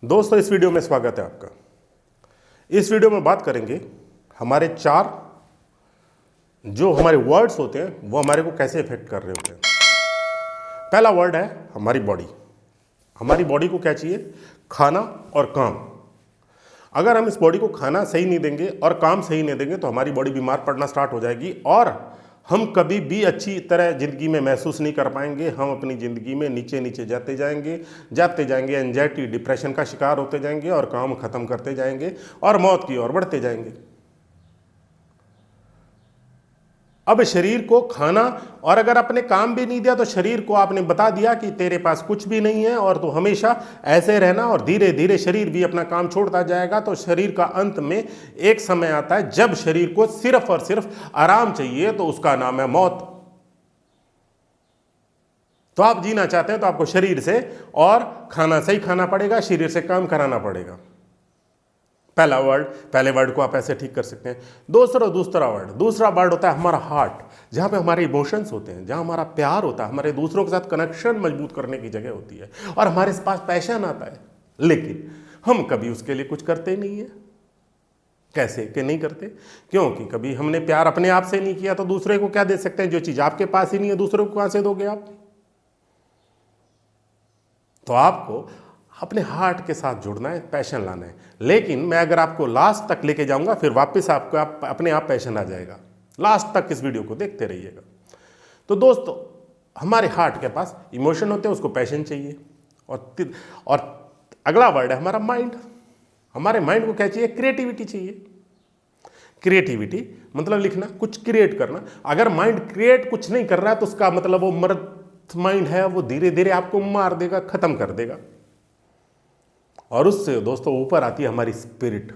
दोस्तों, इस वीडियो में स्वागत है आपका। इस वीडियो में बात करेंगे हमारे चार जो हमारे वर्ड्स होते हैं वो हमारे को कैसे इफेक्ट कर रहे होते हैं। पहला वर्ड है हमारी बॉडी। हमारी बॉडी को क्या चाहिए? खाना और काम। अगर हम इस बॉडी को खाना सही नहीं देंगे और काम सही नहीं देंगे तो हमारी बॉडी बीमार पड़ना स्टार्ट हो जाएगी और हम कभी भी अच्छी तरह ज़िंदगी में महसूस नहीं कर पाएंगे। हम अपनी ज़िंदगी में नीचे नीचे जाते जाएंगे, एंजाइटी डिप्रेशन का शिकार होते जाएंगे और काम ख़त्म करते जाएंगे और मौत की ओर बढ़ते जाएंगे। अब शरीर को खाना और अगर अपने काम भी नहीं दिया तो शरीर को आपने बता दिया कि तेरे पास कुछ भी नहीं है और तू हमेशा ऐसे रहना, और धीरे धीरे शरीर भी अपना काम छोड़ता जाएगा। तो शरीर का अंत में एक समय आता है जब शरीर को सिर्फ और सिर्फ आराम चाहिए, तो उसका नाम है मौत। तो आप जीना चाहते हैं तो आपको शरीर से और खाना सही खाना पड़ेगा, शरीर से काम कराना पड़ेगा। पहले वर्ड को आप ऐसे ठीक कर सकते हैं। दूसरा वर्ड होता है हमारा हार्ट, जहाँ पे हमारे इमोशंस होते हैं, जहाँ हमारा प्यार होता है, हमारे दूसरों के साथ कनेक्शन मजबूत करने की जगह होती है और हमारे पास पैशन आता है, लेकिन हम कभी उसके लिए कुछ करते नहीं है। कैसे कि नहीं करते? क्योंकि कभी हमने प्यार अपने आप से नहीं किया, तो दूसरे को क्या दे सकते हैं? जो चीज़ आपके पास ही नहीं है दूसरे को कहाँ से दोगे आप? तो आपको अपने हार्ट के साथ जुड़ना है, पैशन लाना है। लेकिन मैं अगर आपको लास्ट तक लेके जाऊंगा फिर वापस आपको अपने आप पैशन आ जाएगा। लास्ट तक इस वीडियो को देखते रहिएगा। तो दोस्तों, हमारे हार्ट के पास इमोशन होते हैं, उसको पैशन चाहिए। और अगला वर्ड है हमारा माइंड। हमारे माइंड को क्या चाहिए? क्रिएटिविटी चाहिए। क्रिएटिविटी मतलब लिखना, कुछ क्रिएट करना। अगर माइंड क्रिएट कुछ नहीं कर रहा है तो उसका मतलब वो मर्द माइंड है, वो धीरे धीरे आपको मार देगा, खत्म कर देगा। और उससे दोस्तों ऊपर आती है हमारी स्पिरिट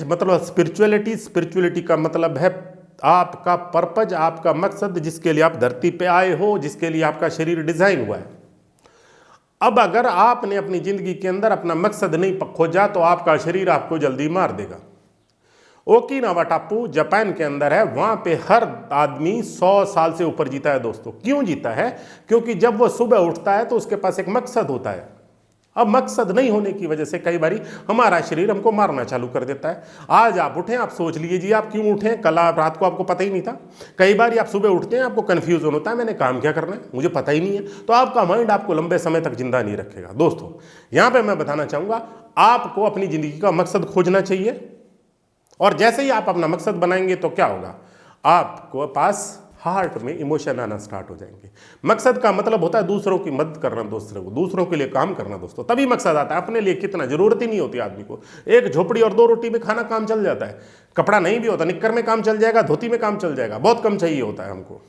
मतलब स्पिरिचुअलिटी का मतलब है आपका पर्पज, आपका मकसद, जिसके लिए आप धरती पे आए हो, जिसके लिए आपका शरीर डिजाइन हुआ है। अब अगर आपने अपनी जिंदगी के अंदर अपना मकसद नहीं खोजा तो आपका शरीर आपको जल्दी मार देगा। ओकिनावा टापू जापान के अंदर है, वहां पे हर आदमी 100 साल से ऊपर जीता है दोस्तों। क्यों जीता है? क्योंकि जब वो सुबह उठता है तो उसके पास एक मकसद होता है। अब मकसद नहीं होने की वजह से कई बारी हमारा शरीर हमको मारना चालू कर देता है। आज आप उठें, आप सोच लीजिए आप क्यों उठे, कल रात को आपको पता ही नहीं था। कई बार आप सुबह उठते हैं, आपको कन्फ्यूजन होता है, मैंने काम क्या करना है, मुझे पता ही नहीं है। तो आपका माइंड आपको लंबे समय तक जिंदा नहीं रखेगा। दोस्तों, यहां पर मैं बताना चाहूंगा, आपको अपनी जिंदगी का मकसद खोजना चाहिए। और जैसे ही आप अपना मकसद बनाएंगे तो क्या होगा? आपको पास हार्ट में इमोशन आना स्टार्ट हो जाएंगे। मकसद का मतलब होता है दूसरों की मदद करना, दूसरों के लिए काम करना दोस्तों, तभी मकसद आता है। अपने लिए कितना जरूरत ही नहीं होती आदमी को। एक झोपड़ी और 2 रोटी में खाना काम चल जाता है। कपड़ा नहीं भी होता, निक्कर में काम चल जाएगा, धोती में काम चल जाएगा, बहुत कम चाहिए होता है हमको।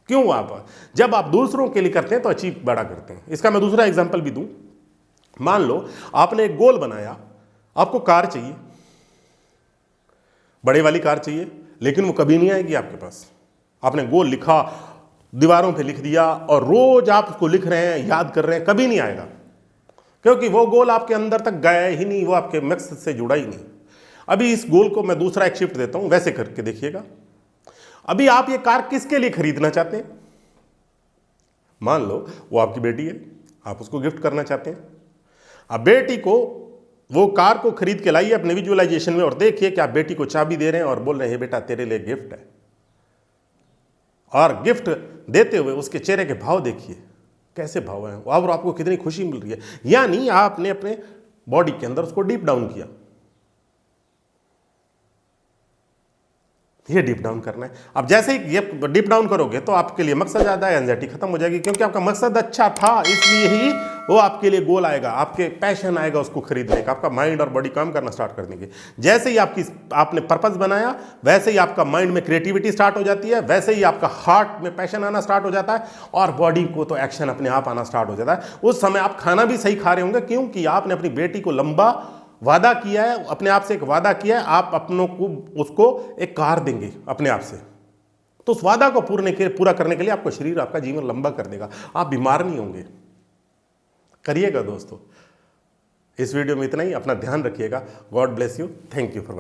क्यों? जब आप दूसरों के लिए करते हैं तो अचीव बड़ा करते हैं। इसका मैं दूसरा एग्जाम्पल भी दूं। मान लो आपने एक गोल बनाया, आपको कार चाहिए, बड़े वाली कार चाहिए, लेकिन वो कभी नहीं आएगी आपके पास। आपने गोल लिखा, दीवारों पे लिख दिया और रोज आप उसको लिख रहे हैं, याद कर रहे हैं, कभी नहीं आएगा, क्योंकि वो गोल आपके अंदर तक गया ही नहीं, वो आपके मकसद से जुड़ा ही नहीं। अभी इस गोल को मैं दूसरा एक शिफ्ट देता हूं, वैसे करके देखिएगा। अभी आप ये कार किसके लिए खरीदना चाहते हैं? मान लो वो आपकी बेटी है, आप उसको गिफ्ट करना चाहते हैं। अब बेटी को वो कार को खरीद के लाइए अपने विजुअलाइजेशन में और देखिए कि आप बेटी को चाबी दे रहे हैं और बोल रहे हैं बेटा तेरे लिए गिफ्ट है। और गिफ्ट देते हुए उसके चेहरे के भाव देखिए, कैसे भाव हैं, और आपको कितनी खुशी मिल रही है। यानी आपने अपने बॉडी के अंदर उसको डीप डाउन किया। ये डीप डाउन करना है। अब जैसे ही ये डीप डाउन करोगे तो आपके लिए मकसद ज्यादा है, एंजाइटी खत्म हो जाएगी, क्योंकि आपका मकसद अच्छा था, इसलिए ही वो आपके लिए गोल आएगा, आपके पैशन आएगा उसको खरीदने का। आपका माइंड और बॉडी काम करना स्टार्ट कर देंगे। जैसे ही आपने पर्पस बनाया, वैसे ही आपका माइंड में क्रिएटिविटी स्टार्ट हो जाती है, वैसे ही आपका हार्ट में पैशन आना स्टार्ट हो जाता है और बॉडी को तो एक्शन अपने आप आना स्टार्ट हो जाता है। उस समय आप खाना भी सही खा रहे होंगे, क्योंकि आपने अपनी बेटी को लंबा वादा किया है, अपने आप से एक वादा किया है, आप अपनों को उसको एक कार देंगे अपने आप से। तो उस वादा को पूरा करने के लिए आपको शरीर आपका जीवन लंबा कर देगा, आप बीमार नहीं होंगे। करिएगा दोस्तों। इस वीडियो में इतना ही। अपना ध्यान रखिएगा। God bless you. Thank you for